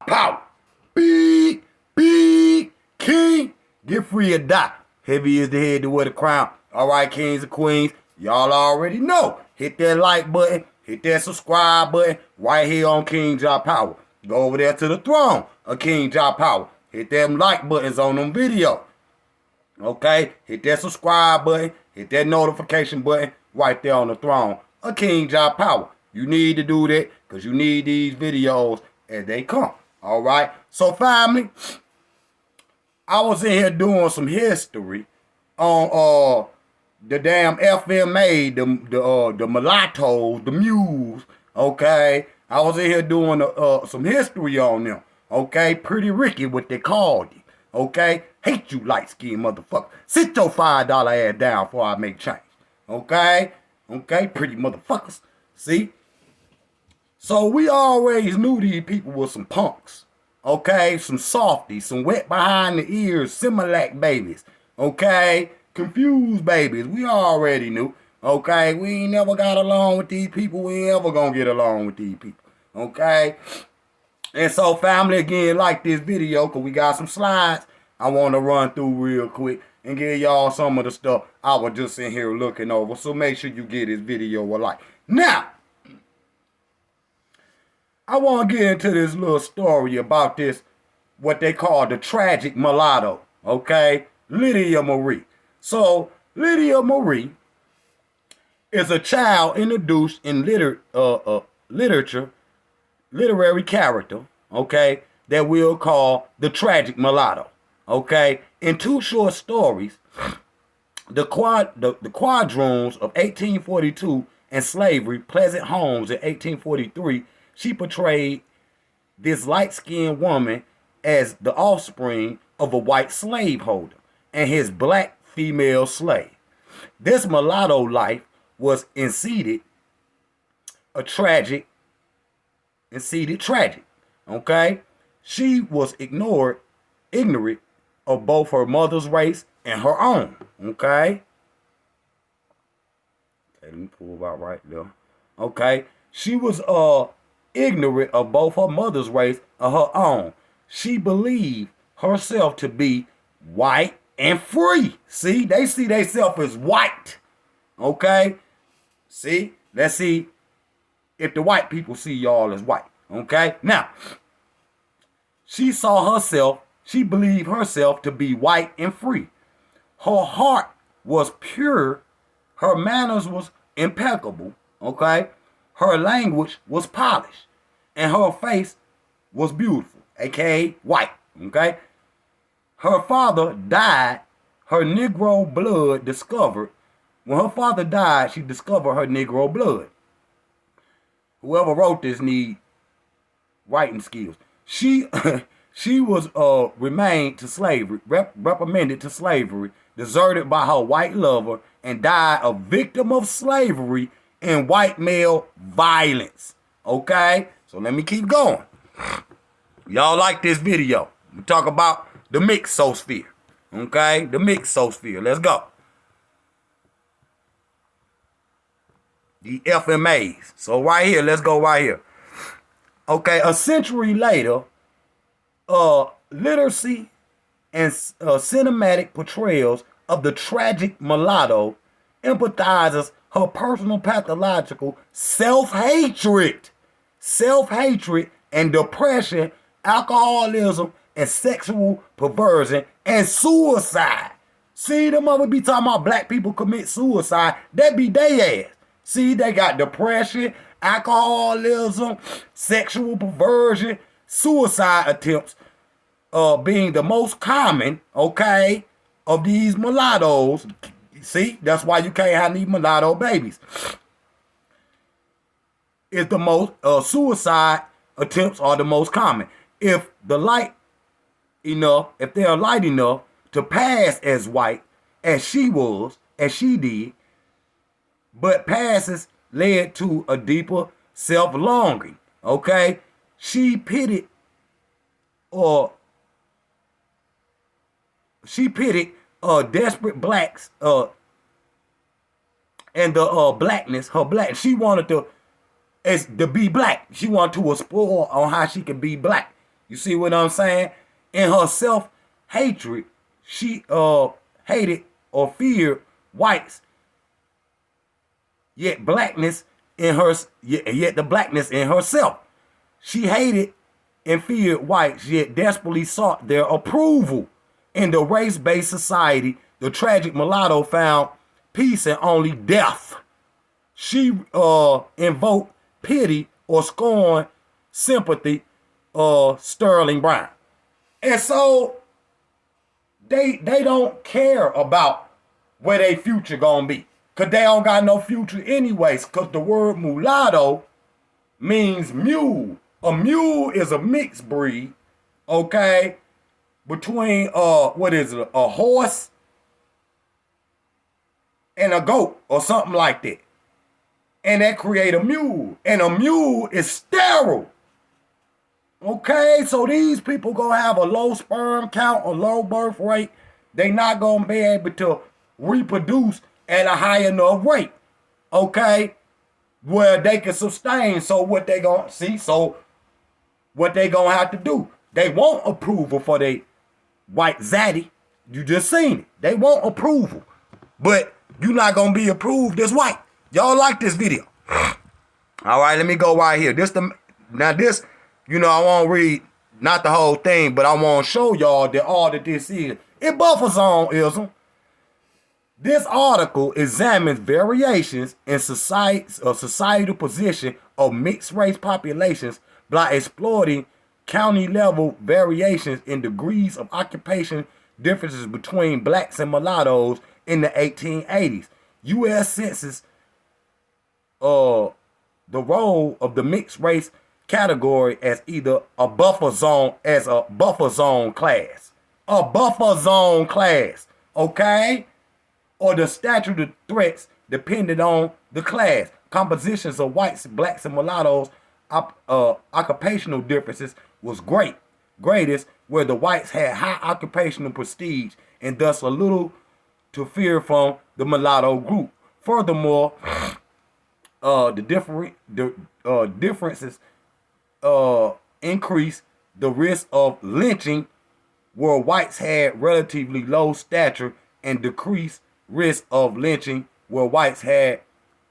Power. Big, big king. Get free or die. Heavy is the head to wear the crown. All right, kings and queens. Y'all already know. Hit that like button. Hit that subscribe button right here on KINGJAHPOWER. Go over there to the throne of KINGJAHPOWER. Hit them like buttons on them videos. Okay? Hit that subscribe button. Hit that notification button right there on the throne of KINGJAHPOWER. You need to do that because you need these videos as they come. All right? So, family, I was in here doing some history on the damn FMA, the mulattoes, the mules, okay? I was in here doing some history on them, okay? Pretty Ricky, what they called it, okay? Hate you light-skinned motherfucker. Sit your $5 ass down before I make change, okay? Okay, pretty motherfuckers, see? So we always knew these people were some punks, okay? Some softies, some wet behind the ears, Similac babies, okay? Confused babies. We already knew, okay? We ain't never got along with these people. We ain't ever gonna get along with these people, okay? And so, family, again, like this video, because we got some slides I want to run through real quick and give y'all some of the stuff I was just in here looking over. So make sure you give this video a like. Now, I want to get into this little story about this, what they call the tragic mulatto, okay? Lydia Marie. So, Lydia Marie is a child introduced in literature, literary character, okay, that we'll call the tragic mulatto, okay? In two short stories, the Quadroons of 1842 and Slavery, Pleasant Homes in 1843, she portrayed this light-skinned woman as the offspring of a white slaveholder and his black female slave. This mulatto life was tragic, okay? She was ignorant of both her mother's race and her own, okay? Okay, let me pull about right there. Okay, she was ignorant of both her mother's race and her own. She believed herself to be white and free. See, they see themselves as white. Okay? See? Let's see if the white people see y'all as white. Okay? Now, she believed herself to be white and free. Her heart was pure. Her manners was impeccable. Okay? Her language was polished. And her face was beautiful, aka white. Okay? Her father died. Her Negro blood discovered. When her father died, she discovered her Negro blood. Whoever wrote this need writing skills. She was remained to slavery, reprimanded to slavery, deserted by her white lover, and died a victim of slavery and white male violence. Okay? So let me keep going. Y'all like this video. We talk about the mixosphere. Okay? The mixosphere. Let's go. The FMAs. So right here, let's go right here. Okay, a century later, literacy and cinematic portrayals of the tragic mulatto empathizes her personal pathological self-hatred and depression, alcoholism, and sexual perversion, and suicide. See, them mother be talking about black people commit suicide. That be they ass. See, they got depression, alcoholism, sexual perversion, suicide attempts being the most common, okay, of these mulattoes. See, that's why you can't have these mulatto babies. It's the most, suicide attempts are the most common. If they're light enough to pass as white as she did, but passes led to a deeper self-longing, okay? She pitied desperate blacks and the blackness, her black. She wanted to be black. She wanted to explore on how she could be black, You see what I'm saying? In her self-hatred, she hated or feared whites, yet blackness in her, yet the blackness in herself. She hated and feared whites, yet desperately sought their approval. In the race-based society, the tragic mulatto found peace in only death. She invoked pity or scorn, sympathy, Sterling Brown. And so they don't care about where their future gonna be. Cause they don't got no future anyways. Cause the word mulatto means mule. A mule is a mixed breed, okay, between what is it, a horse and a goat or something like that. And that create a mule. And a mule is sterile. Okay, so these people gonna have a low sperm count, a low birth rate. They not gonna be able to reproduce at a high enough rate. Okay, where they can sustain. So what they gonna see? So what they gonna have to do? They want approval for their white zaddy. You just seen it. They want approval, but you not gonna be approved as white. Y'all like this video? All right, let me go right here. This, you know, I won't read not the whole thing, but I want to show y'all that all that this is. It buffers on ism. This article examines variations in societal position of mixed race populations by exploiting county level variations in degrees of occupation differences between blacks and mulattoes in the 1880s. U.S. Census the role of the mixed race category as either a buffer zone, class. A buffer zone class, okay? Or the statute of threats depended on the class. Compositions of whites, blacks, and mulattoes occupational differences was greatest where the whites had high occupational prestige and thus a little to fear from the mulatto group. Furthermore, the differences increase the risk of lynching where whites had relatively low stature and decreased risk of lynching where whites had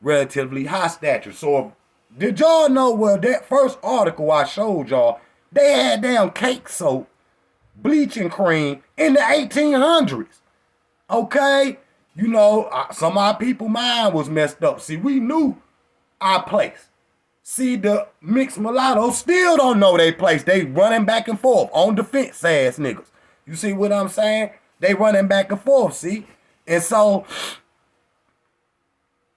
relatively high stature. So did y'all know, well, that first article I showed y'all, they had damn cake soap, bleaching cream in the 1800s. Okay? You know, some of our people mind was messed up. See, we knew our place. See, the mixed mulattoes still don't know their place. They running back and forth on defense ass niggas. You see what I'm saying? They running back and forth, see? And so,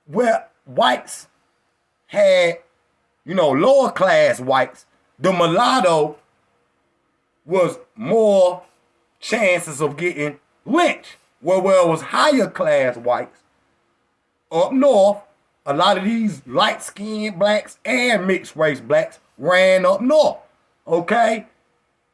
where whites had, you know, lower class whites, the mulatto was more chances of getting lynched. Where it was higher class whites up north, a lot of these light-skinned blacks and mixed race blacks ran up north, okay?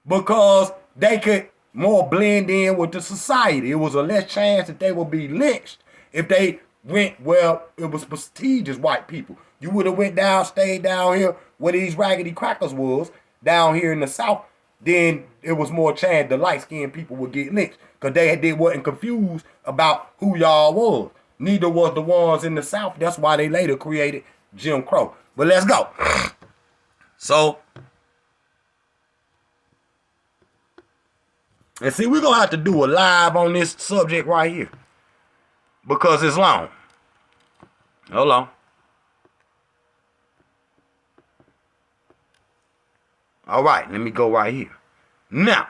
Because they could more blend in with the society. It was a less chance that they would be lynched if they went where it was prestigious white people. You would have went down, stayed down here where these raggedy crackers was, down here in the South, then it was more chance the light-skinned people would get lynched. Because they wasn't confused about who y'all was. Neither was the ones in the South. That's why they later created Jim Crow. But let's go. So, and see, we're going to have to do a live on this subject right here. Because it's long. Hold on. All right, let me go right here. Now,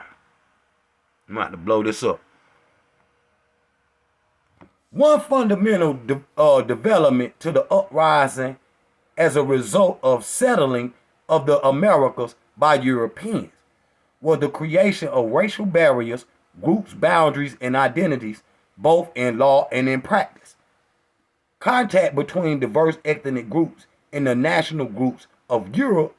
I'm going to have to blow this up. One fundamental development to the uprising as a result of settling of the Americas by Europeans was the creation of racial barriers, groups, boundaries, and identities, both in law and in practice. Contact between diverse ethnic groups and the national groups of Europe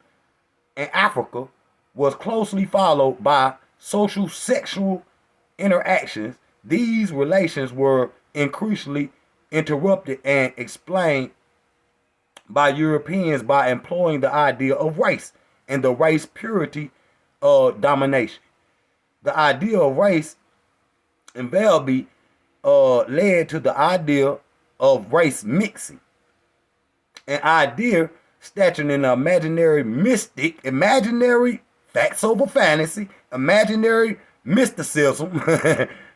and Africa was closely followed by social sexual interactions. These relations were increasingly interrupted and explained by Europeans by employing the idea of race and the race purity domination. The idea of race invariably led to the idea of race mixing. An idea statured in the imaginary facts over fantasy, imaginary mysticism,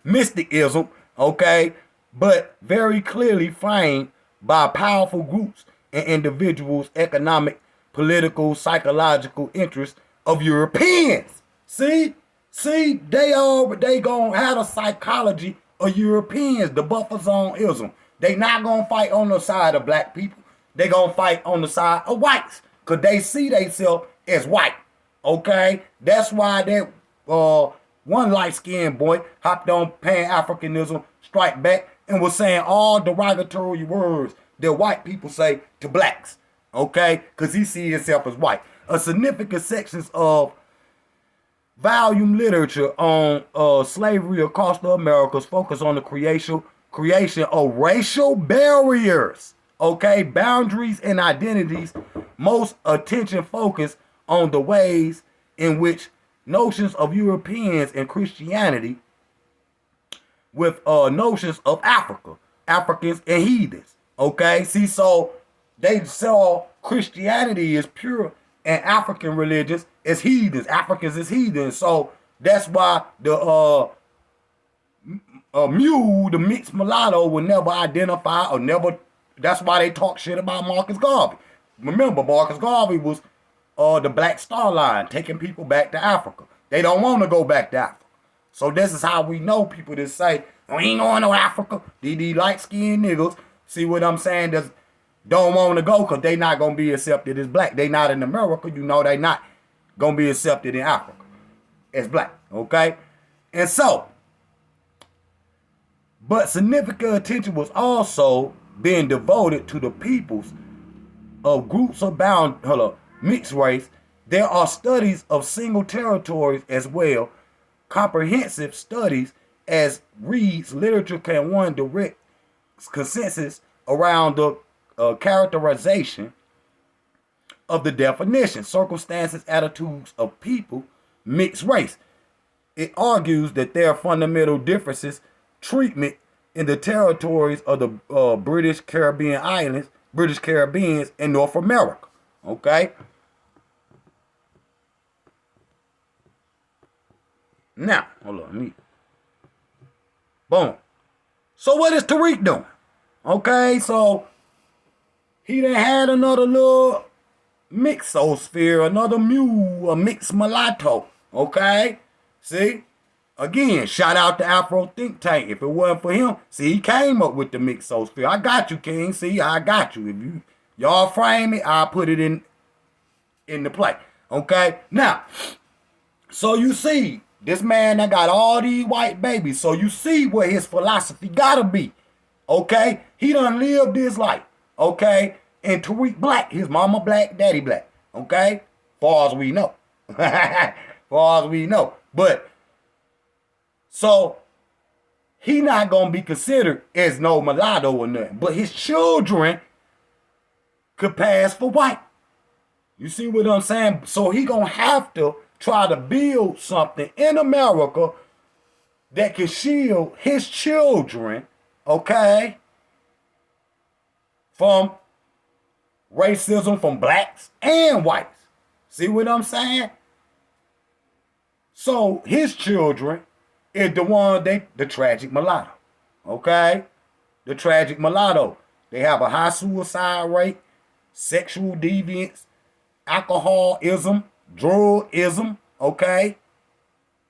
mysticism, okay, but very clearly framed by powerful groups and individuals' economic, political, psychological interests of Europeans. See, they gonna have the psychology of Europeans, the buffer zoneism. They not gonna fight on the side of black people. They gonna fight on the side of whites, cause they see themselves as white. Okay, that's why that one light-skinned boy hopped on Pan-Africanism Strike Back and was saying all derogatory words that white people say to blacks. Okay, cause he sees himself as white. A significant sections of volume literature on slavery across the Americas focus on the creation of racial barriers. Okay, boundaries and identities. Most attention focus on the ways in which notions of Europeans and Christianity with notions of Africa, Africans and heathens. Okay, see, so they saw Christianity as pure and African religions as heathens, Africans as heathens. So that's why the mule, the mixed mulatto, will never identify or never. That's why they talk shit about Marcus Garvey. Remember, Marcus Garvey was the Black Star Line, taking people back to Africa. They don't want to go back to Africa. So this is how we know people that say, we ain't going to Africa. These light-skinned niggas, see what I'm saying, just don't want to go because they not going to be accepted as black. They not in America, you know they not going to be accepted in Africa as black, okay? And so, but significant attention was also being devoted to the peoples of groups of mixed race. There are studies of single territories as well, comprehensive studies as reads literature can one direct consensus around the characterization of the definition, circumstances, attitudes of people, mixed race. It argues that there are fundamental differences, treatment in the territories of the British Caribbean islands, British Caribbeans, and North America. Okay? Now, hold on, boom. So what is Tariq doing? Okay, so he done had another little mixosphere, another mule, a mixed mulatto. Okay? See? Again, shout out to Afro Think Tank. If it wasn't for him, see, he came up with the mixosphere. I got you, King. See, I got you. If y'all frame it, I'll put it in the play. Okay? Now, so you see, this man that got all these white babies, so you see what his philosophy gotta be. Okay? He done lived this life. Okay? And Tariq black, his mama black, daddy black. Okay? Far as we know. Far as we know. But, so, he not gonna be considered as no mulatto or nothing. But his children could pass for white. You see what I'm saying? So he gonna have to try to build something in America that can shield his children, okay, from racism from blacks and whites. See what I'm saying? So his children is the one, the tragic mulatto, okay? The tragic mulatto. They have a high suicide rate, sexual deviance, alcoholism, drugism, okay?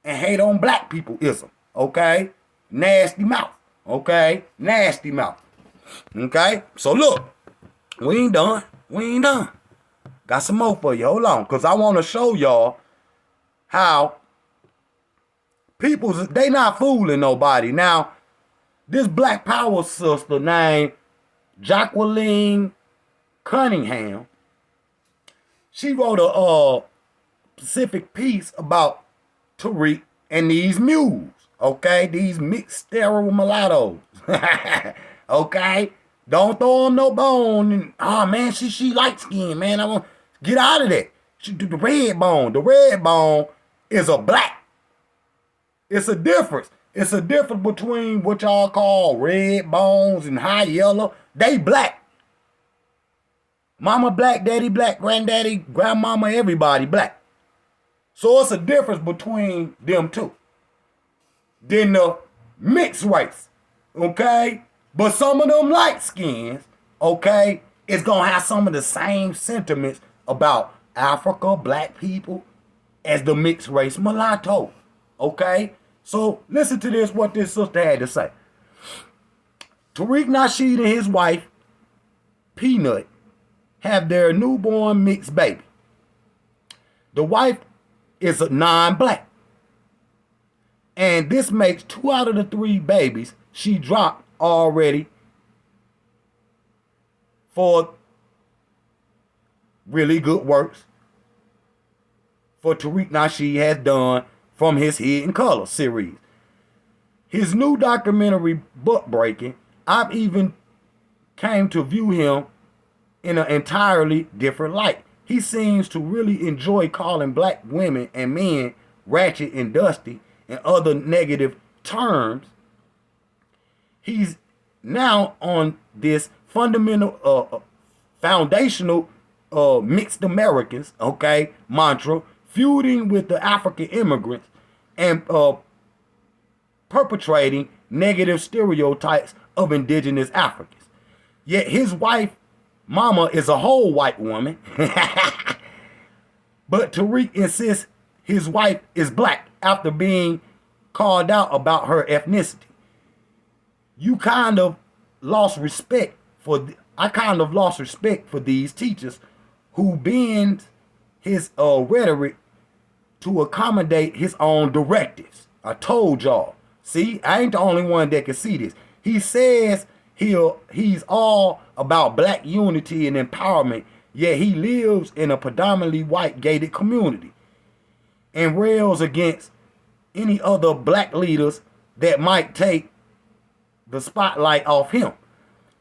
And hate on black people-ism, okay? Nasty mouth, okay? Nasty mouth, okay? So look, we ain't done. We ain't done. Got some more for you. Hold on, because I want to show y'all how people, they not fooling nobody. Now, this Black Power sister named Jacqueline Cunningham, she wrote a specific piece about Tariq and these mules, okay? These mixed sterile mulattoes, okay? Don't throw them no bone. And, oh, man, she light skinned, man. I want get out of that. She do the red bone. The red bone is a black. It's a difference. It's a difference between what y'all call red bones and high yellow. They black. Mama black, daddy black, granddaddy, grandmama, everybody black. So it's a difference between them two. Then the mixed race, okay? But some of them light skins, okay, it's gonna have some of the same sentiments about Africa, black people, as the mixed race mulatto, okay? So listen to this, what this sister had to say. Tariq Nasheed and his wife, Peanut, have their newborn mixed baby. The wife is a non-black. And this makes 2 out of the 3 babies she dropped already for really good works for Tariq Nasheed has done from his Hidden Color series. His new documentary, Butt Breaking, I've even came to view him in an entirely different light. He seems to really enjoy calling black women and men ratchet and dusty and other negative terms. He's now on this fundamental, foundational mixed Americans, okay, mantra, feuding with the African immigrants and perpetrating negative stereotypes of indigenous Africans. Yet his wife, mama, is a whole white woman. But Tariq insists his wife is black after being called out about her ethnicity. I kind of lost respect for these teachers who bend his rhetoric to accommodate his own directives. I told y'all. See, I ain't the only one that can see this. He says he's all about black unity and empowerment, yet he lives in a predominantly white gated community and rails against any other black leaders that might take the spotlight off him.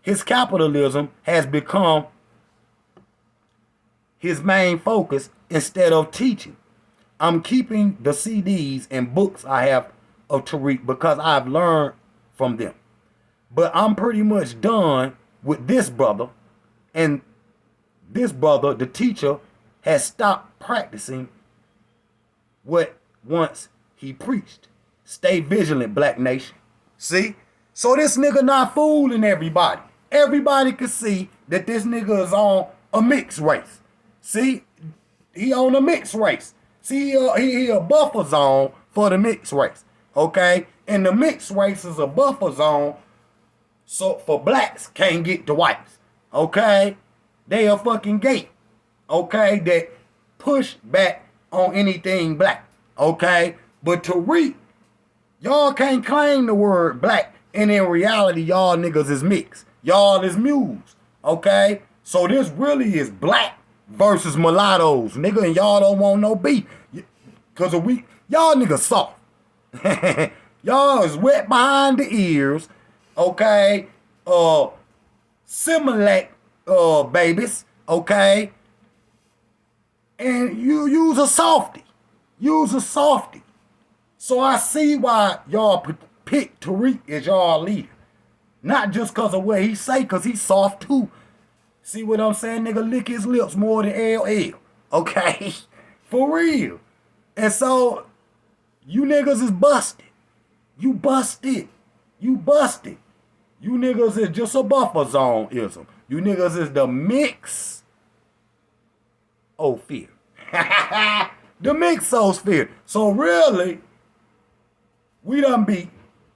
His capitalism has become his main focus instead of teaching. I'm keeping the CDs and books I have of Tariq because I've learned from them. But I'm pretty much done with this brother. And this brother, the teacher, has stopped practicing what once he preached. Stay vigilant, Black Nation. See? So this nigga not fooling everybody. Everybody can see that this nigga is on a mixed race. See? He on a mixed race. See, he a buffer zone for the mixed race. Okay? And the mixed race is a buffer zone so for blacks can't get to whites. Okay? They a fucking gate. Okay? That push back on anything black. Okay? But Tariq, y'all can't claim the word black, and in reality, y'all niggas is mixed. Y'all is mules. Okay? So this really is black versus mulattoes, nigga, and y'all don't want no beef. Cause y'all niggas soft. Y'all is wet behind the ears. Okay? Similac babies. Okay? And you use a softy. Use a softy. So I see why y'all pick Tariq as y'all leader. Not just because of what he say, because he's soft too. See what I'm saying? Nigga lick his lips more than LL. Okay? For real. And so, you niggas is busted. You busted. You busted. You niggas is just a buffer zone-ism. You niggas is the mix. Oh, fear. The mixosphere. So really, we done beat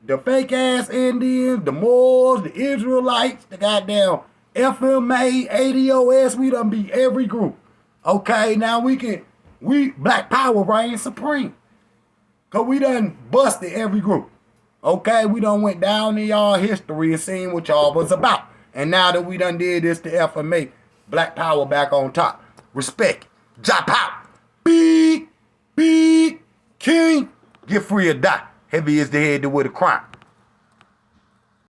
the fake-ass Indians, the Moors, the Israelites, the goddamn FMA, ADOS. We done beat every group. Okay, now Black Power reigns supreme. Because we done busted every group. Okay, we done went down in y'all history and seen what y'all was about. And now that we done did this to FMA, Black Power back on top. Respect. Jop out. Big, king. Get free or die. Heavy is the head that with a crown.